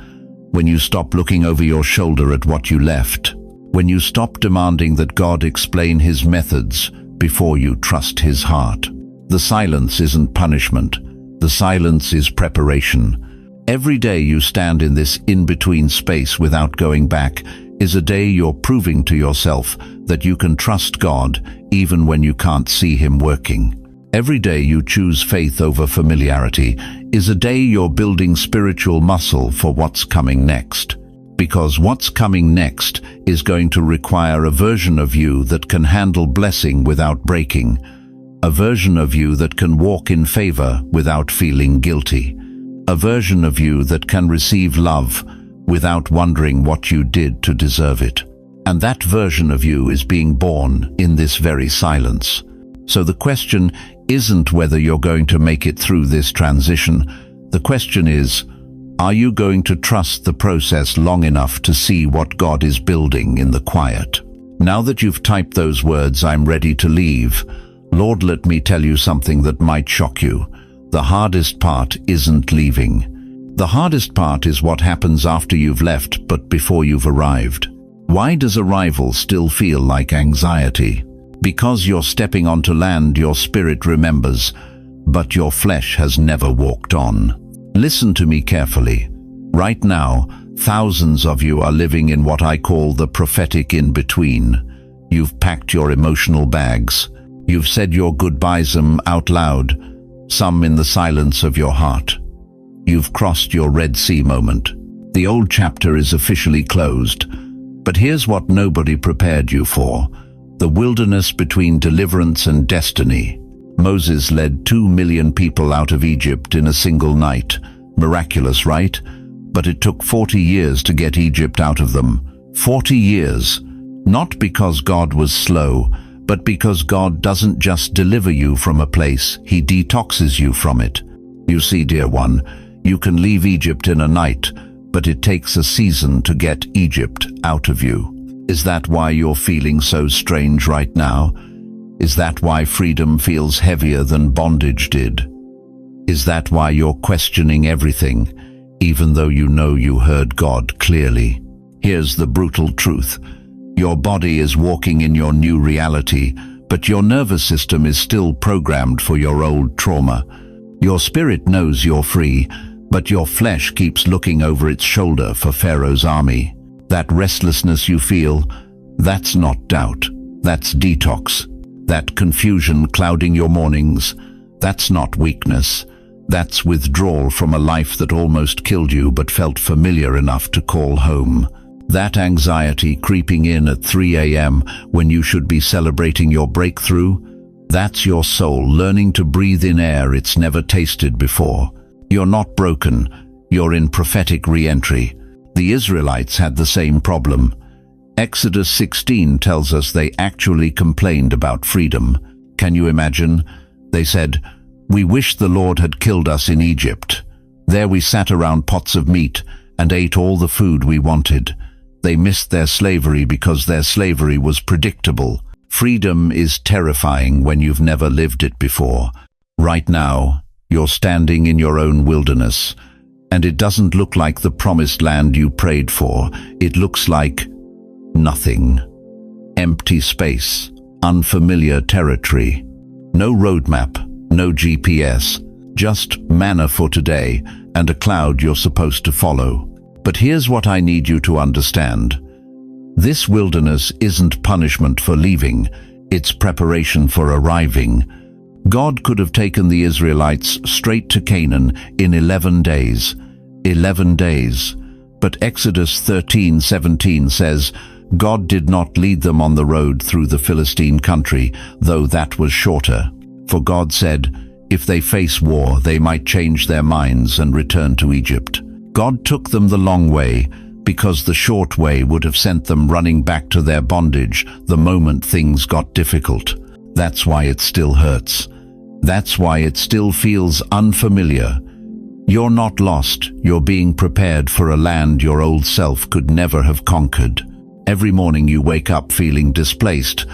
when you stop looking over your shoulder at what you left, when you stop demanding that God explain his methods before you trust his heart. The silence isn't punishment. The silence is preparation. Every day you stand in this in-between space without going back is a day you're proving to yourself that you can trust God even when you can't see him working. Every day you choose faith over familiarity is a day you're building spiritual muscle for what's coming next. Because what's coming next is going to require a version of you that can handle blessing without breaking, a version of you that can walk in favor without feeling guilty, a version of you that can receive love without wondering what you did to deserve it. And that version of you is being born in this very silence. So the question isn't whether you're going to make it through this transition. The question is, are you going to trust the process long enough to see what God is building in the quiet? Now that you've typed those words, "I'm ready to leave," Lord, let me tell you something that might shock you. The hardest part isn't leaving. The hardest part is what happens after you've left but before you've arrived. Why does arrival still feel like anxiety? Because you're stepping onto land your spirit remembers, but your flesh has never walked on. Listen to me carefully. Right now, thousands of you are living in what I call the prophetic in-between. You've packed your emotional bags. You've said your goodbyes out loud, some in the silence of your heart. You've crossed your Red Sea moment. The old chapter is officially closed. But here's what nobody prepared you for: the wilderness between deliverance and destiny. Moses led 2 million people out of Egypt in a single night. Miraculous, right? But it took 40 years to get Egypt out of them. 40 years. Not because God was slow, but because God doesn't just deliver you from a place, He detoxes you from it. You see, dear one, you can leave Egypt in a night, but it takes a season to get Egypt out of you. Is that why you're feeling so strange right now? Is that why freedom feels heavier than bondage did? Is that why you're questioning everything, even though you know you heard God clearly? Here's the brutal truth. Your body is walking in your new reality, but your nervous system is still programmed for your old trauma. Your spirit knows you're free, but your flesh keeps looking over its shoulder for Pharaoh's army. That restlessness you feel, that's not doubt, that's detox. That confusion clouding your mornings, that's not weakness. That's withdrawal from a life that almost killed you but felt familiar enough to call home. That anxiety creeping in at 3 a.m. when you should be celebrating your breakthrough, that's your soul learning to breathe in air it's never tasted before. You're not broken, you're in prophetic re-entry. The Israelites had the same problem. Exodus 16 tells us they actually complained about freedom. Can you imagine? They said, "We wish the Lord had killed us in Egypt. There we sat around pots of meat and ate all the food we wanted." They missed their slavery because their slavery was predictable. Freedom is terrifying when you've never lived it before. Right now, you're standing in your own wilderness, and it doesn't look like the promised land you prayed for. It looks like nothing. Empty space, unfamiliar territory. No roadmap, no GPS, just manna for today and a cloud you're supposed to follow. But here's what I need you to understand. This wilderness isn't punishment for leaving, it's preparation for arriving. God could have taken the Israelites straight to Canaan in 11 days. 11 days. But Exodus 13:17 says, God did not lead them on the road through the Philistine country, though that was shorter. For God said, if they face war, they might change their minds and return to Egypt. God took them the long way, because the short way would have sent them running back to their bondage the moment things got difficult. That's why it still hurts. That's why it still feels unfamiliar. You're not lost, you're being prepared for a land your old self could never have conquered. Every morning you wake up feeling displaced.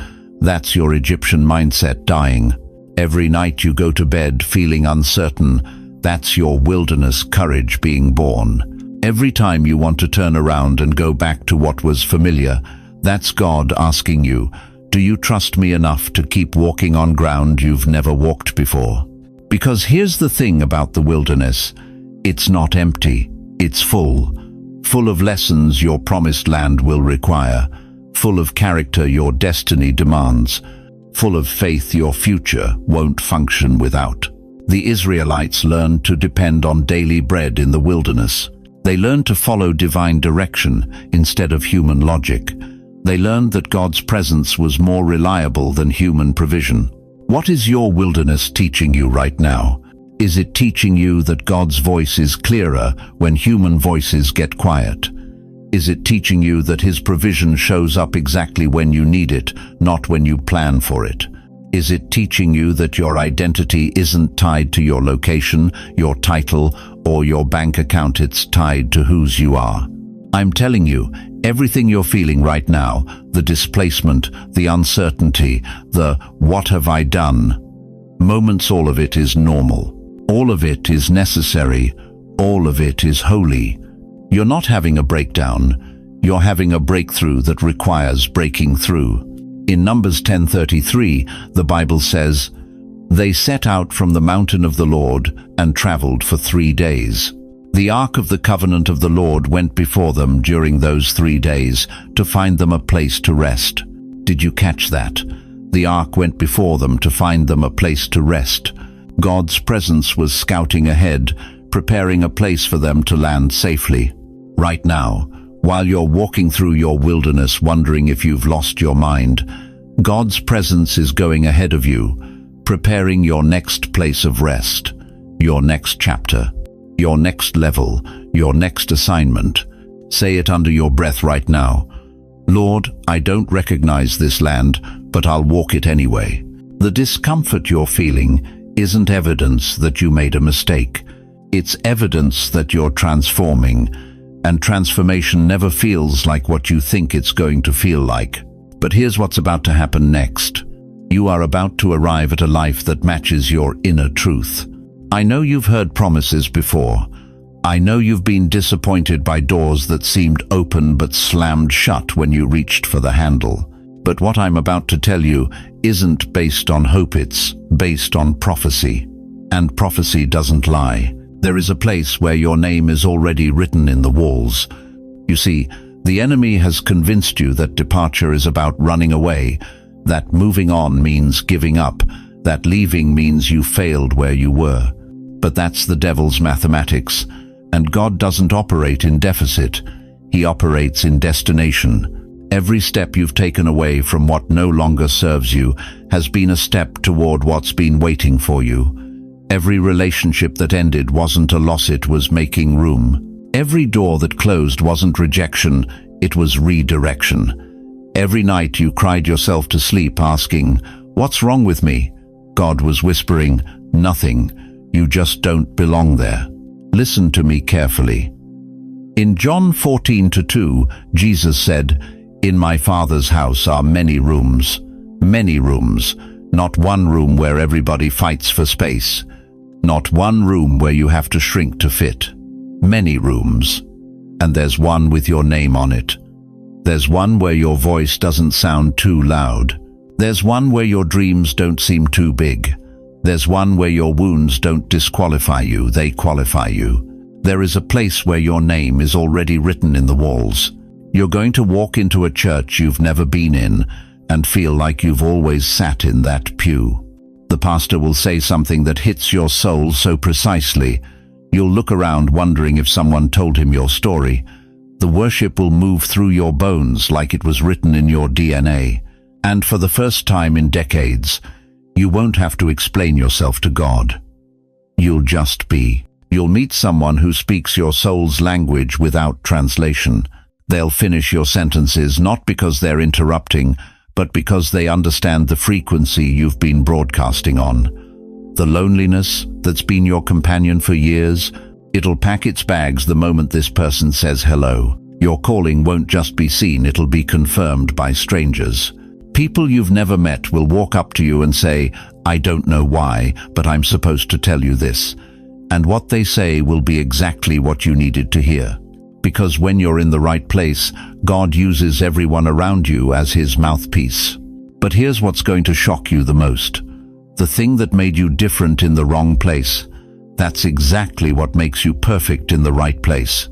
That's your Egyptian mindset dying. Every night you go to bed feeling uncertain. That's your wilderness courage being born. Every time you want to turn around and go back to what was familiar, that's God asking you, do you trust me enough to keep walking on ground you've never walked before? Because here's the thing about the wilderness. It's not empty, it's full. Full of lessons your promised land will require, full of character your destiny demands, full of faith your future won't function without. The Israelites learned to depend on daily bread in the wilderness. They learned to follow divine direction instead of human logic. They learned that God's presence was more reliable than human provision. What is your wilderness teaching you right now? Is it teaching you that God's voice is clearer when human voices get quiet? Is it teaching you that His provision shows up exactly when you need it, not when you plan for it? Is it teaching you that your identity isn't tied to your location, your title, or your bank account? It's tied to whose you are. I'm telling you, everything you're feeling right now, the displacement, the uncertainty, the what have I done moments, all of it is normal. All of it is necessary. All of it is holy. You're not having a breakdown. You're having a breakthrough that requires breaking through. In Numbers 10:33, the Bible says, "They set out from the mountain of the Lord and traveled for 3 days. The ark of the covenant of the Lord went before them during those 3 days to find them a place to rest." Did you catch that? The ark went before them to find them a place to rest. God's presence was scouting ahead, preparing a place for them to land safely. Right now, while you're walking through your wilderness wondering if you've lost your mind, God's presence is going ahead of you, preparing your next place of rest, your next chapter, your next level, your next assignment. Say it under your breath right now. Lord, I don't recognize this land, but I'll walk it anyway. The discomfort you're feeling isn't evidence that you made a mistake. It's evidence that you're transforming, and transformation never feels like what you think it's going to feel like. But here's what's about to happen next. You are about to arrive at a life that matches your inner truth. I know you've heard promises before. I know you've been disappointed by doors that seemed open but slammed shut when you reached for the handle. But what I'm about to tell you isn't based on hope, it's based on prophecy. And prophecy doesn't lie. There is a place where your name is already written in the walls. You see, the enemy has convinced you that departure is about running away, that moving on means giving up, that leaving means you failed where you were. But that's the devil's mathematics, and God doesn't operate in deficit. He operates in destination. Every step you've taken away from what no longer serves you has been a step toward what's been waiting for you. Every relationship that ended wasn't a loss, it was making room. Every door that closed wasn't rejection, it was redirection. Every night you cried yourself to sleep asking, "What's wrong with me?" God was whispering, "Nothing. You just don't belong there." Listen to me carefully. In John 14:2, Jesus said, "In my Father's house are many rooms." Many rooms. Not one room where everybody fights for space. Not one room where you have to shrink to fit. Many rooms. And there's one with your name on it. There's one where your voice doesn't sound too loud. There's one where your dreams don't seem too big. There's one where your wounds don't disqualify you, they qualify you. There is a place where your name is already written in the walls. You're going to walk into a church you've never been in and feel like you've always sat in that pew. The pastor will say something that hits your soul so precisely, you'll look around wondering if someone told him your story. The worship will move through your bones like it was written in your DNA. And for the first time in decades, you won't have to explain yourself to God. You'll just be. You'll meet someone who speaks your soul's language without translation. They'll finish your sentences not because they're interrupting, but because they understand the frequency you've been broadcasting on. The loneliness that's been your companion for years, it'll pack its bags the moment this person says hello. Your calling won't just be seen, it'll be confirmed by strangers. People you've never met will walk up to you and say, "I don't know why, but I'm supposed to tell you this." And what they say will be exactly what you needed to hear. Because when you're in the right place, God uses everyone around you as his mouthpiece. But here's what's going to shock you the most. The thing that made you different in the wrong place, that's exactly what makes you perfect in the right place.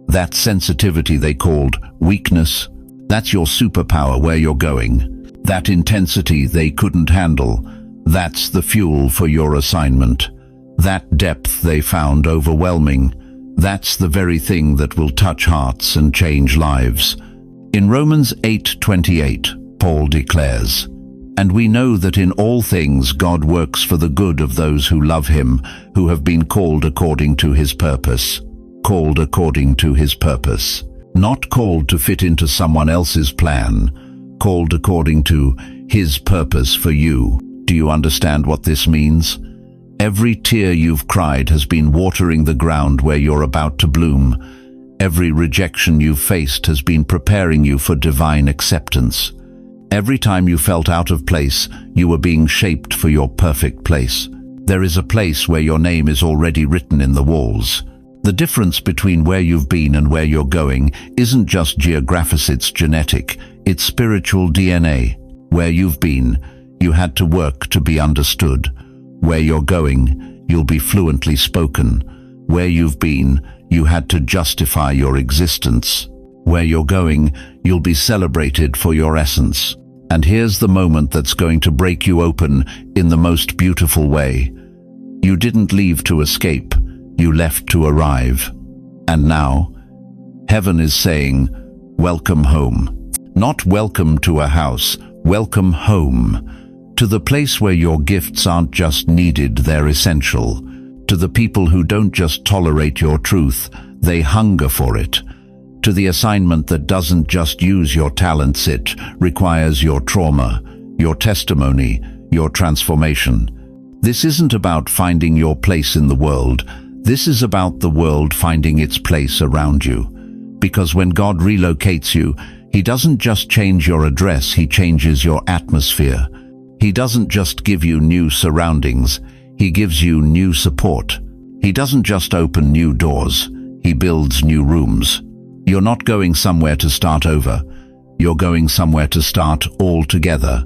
That sensitivity they called weakness, that's your superpower where you're going. That intensity they couldn't handle, that's the fuel for your assignment. That depth they found overwhelming, that's the very thing that will touch hearts and change lives. In Romans 8:28, Paul declares, "And we know that in all things God works for the good of those who love him, who have been called according to his purpose." Called according to his purpose. Not called to fit into someone else's plan. Called according to his purpose for you. Do you understand what this means? Every tear you've cried has been watering the ground where you're about to bloom. Every rejection you've faced has been preparing you for divine acceptance. Every time you felt out of place, you were being shaped for your perfect place. There is a place where your name is already written in the walls. The difference between where you've been and where you're going isn't just geographic, it's genetic, it's spiritual DNA. Where you've been, you had to work to be understood. Where you're going, you'll be fluently spoken. Where you've been, you had to justify your existence. Where you're going, you'll be celebrated for your essence. And here's the moment that's going to break you open in the most beautiful way. You didn't leave to escape, you left to arrive. And now, heaven is saying, welcome home. Not welcome to a house, welcome home. To the place where your gifts aren't just needed, they're essential. To the people who don't just tolerate your truth, they hunger for it. To the assignment that doesn't just use your talents, it requires your trauma, your testimony, your transformation. This isn't about finding your place in the world. This is about the world finding its place around you. Because when God relocates you, He doesn't just change your address, He changes your atmosphere. He doesn't just give you new surroundings, He gives you new support. He doesn't just open new doors, He builds new rooms. You're not going somewhere to start over. You're going somewhere to start altogether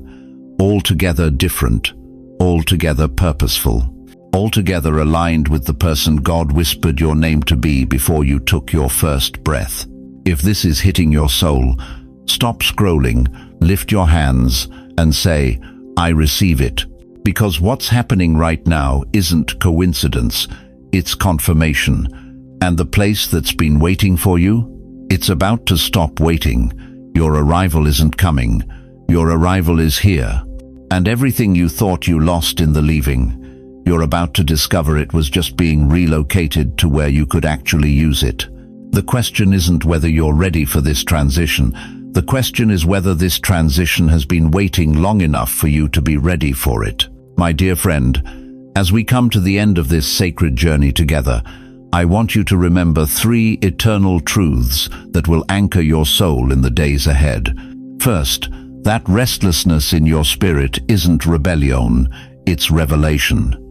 different, altogether purposeful, altogether aligned with the person God whispered your name to be before you took your first breath. If this is hitting your soul, stop scrolling, lift your hands, and say, I receive it. Because what's happening right now isn't coincidence, it's confirmation. And the place that's been waiting for you, it's about to stop waiting. Your arrival isn't coming. Your arrival is here. And everything you thought you lost in the leaving, you're about to discover it was just being relocated to where you could actually use it. The question isn't whether you're ready for this transition. The question is whether this transition has been waiting long enough for you to be ready for it. My dear friend, as we come to the end of this sacred journey together, I want you to remember 3 eternal truths that will anchor your soul in the days ahead. First, that restlessness in your spirit isn't rebellion, it's revelation.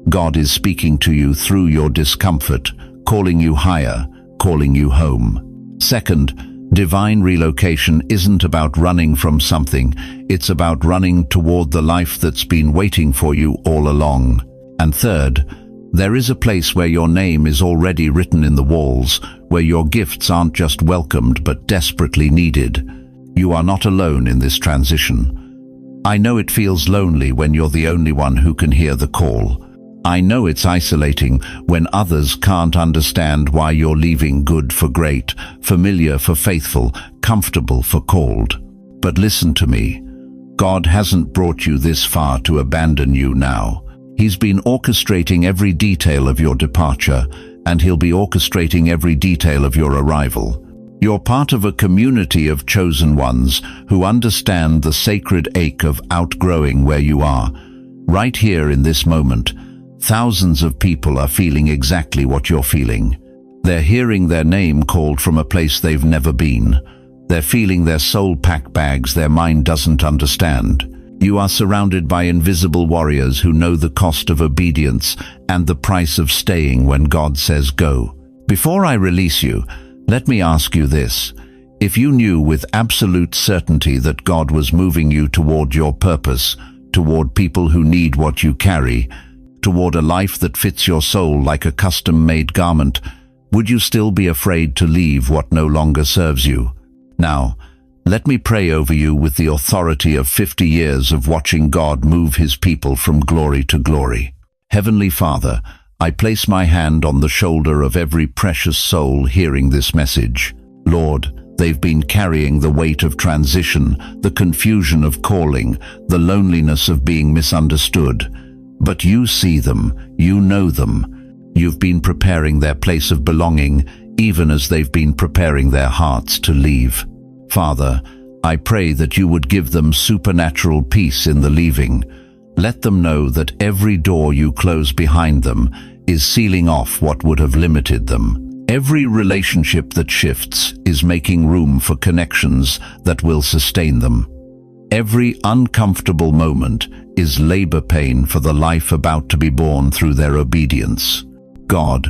God is speaking to you through your discomfort, calling you higher, calling you home. Second, divine relocation isn't about running from something, it's about running toward the life that's been waiting for you all along. And third, there is a place where your name is already written in the walls, where your gifts aren't just welcomed but desperately needed. You are not alone in this transition. I know it feels lonely when you're the only one who can hear the call. I know it's isolating when others can't understand why you're leaving good for great, familiar for faithful, comfortable for called. But listen to me. God hasn't brought you this far to abandon you now. He's been orchestrating every detail of your departure, and He'll be orchestrating every detail of your arrival. You're part of a community of chosen ones who understand the sacred ache of outgrowing where you are. Right here in this moment, thousands of people are feeling exactly what you're feeling. They're hearing their name called from a place they've never been. They're feeling their soul pack bags their mind doesn't understand. You are surrounded by invisible warriors who know the cost of obedience and the price of staying when God says go. Before I release you, let me ask you this. If you knew with absolute certainty that God was moving you toward your purpose, toward people who need what you carry, toward a life that fits your soul like a custom-made garment, would you still be afraid to leave what no longer serves you? Now, let me pray over you with the authority of 50 years of watching God move His people from glory to glory. Heavenly Father, I place my hand on the shoulder of every precious soul hearing this message. Lord, they've been carrying the weight of transition, the confusion of calling, the loneliness of being misunderstood. But you see them, you know them. You've been preparing their place of belonging, even as they've been preparing their hearts to leave. Father, I pray that you would give them supernatural peace in the leaving. Let them know that every door you close behind them is sealing off what would have limited them. Every relationship that shifts is making room for connections that will sustain them. Every uncomfortable moment is labor pain for the life about to be born through their obedience. God,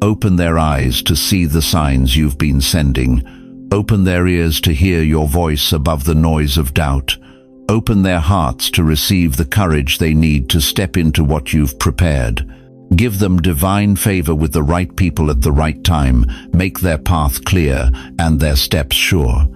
open their eyes to see the signs you've been sending. Open their ears to hear your voice above the noise of doubt. Open their hearts to receive the courage they need to step into what you've prepared. Give them divine favor with the right people at the right time. Make their path clear and their steps sure.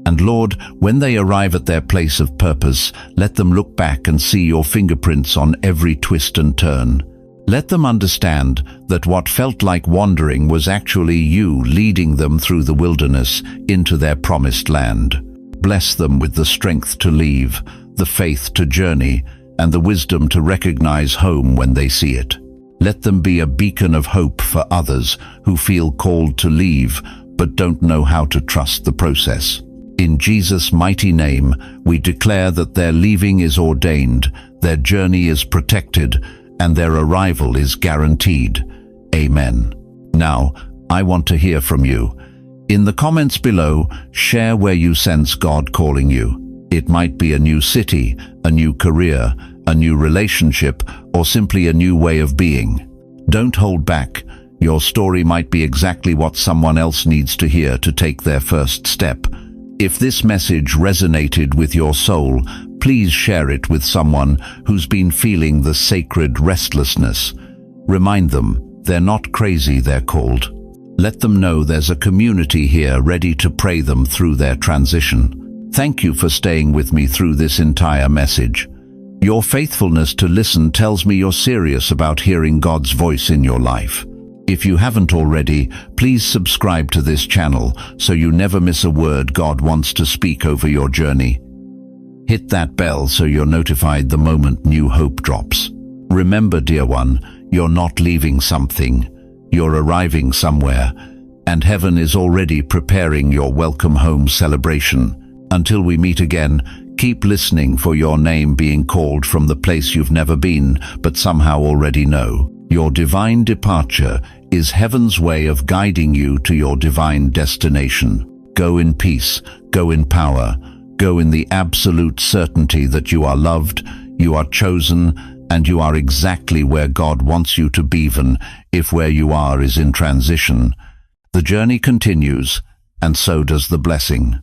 And Lord, when they arrive at their place of purpose, let them look back and see your fingerprints on every twist and turn. Let them understand that what felt like wandering was actually you leading them through the wilderness into their promised land. Bless them with the strength to leave, the faith to journey, and the wisdom to recognize home when they see it. Let them be a beacon of hope for others who feel called to leave but don't know how to trust the process. In Jesus' mighty name, we declare that their leaving is ordained, their journey is protected, and their arrival is guaranteed. Amen. Now, I want to hear from you. In the comments below, share where you sense God calling you. It might be a new city, a new career, a new relationship, or simply a new way of being. Don't hold back. Your story might be exactly what someone else needs to hear to take their first step. If this message resonated with your soul, please share it with someone who's been feeling the sacred restlessness. Remind them they're not crazy, they're called. Let them know there's a community here ready to pray them through their transition. Thank you for staying with me through this entire message. Your faithfulness to listen tells me you're serious about hearing God's voice in your life. If you haven't already, please subscribe to this channel so you never miss a word God wants to speak over your journey. Hit that bell so you're notified the moment new hope drops. Remember, dear one, you're not leaving something. You're arriving somewhere, and heaven is already preparing your welcome home celebration. Until we meet again, keep listening for your name being called from the place you've never been, but somehow already know. Your divine departure is heaven's way of guiding you to your divine destination. Go in peace, go in power, go in the absolute certainty that you are loved, you are chosen, and you are exactly where God wants you to be, even if where you are is in transition. The journey continues, and so does the blessing.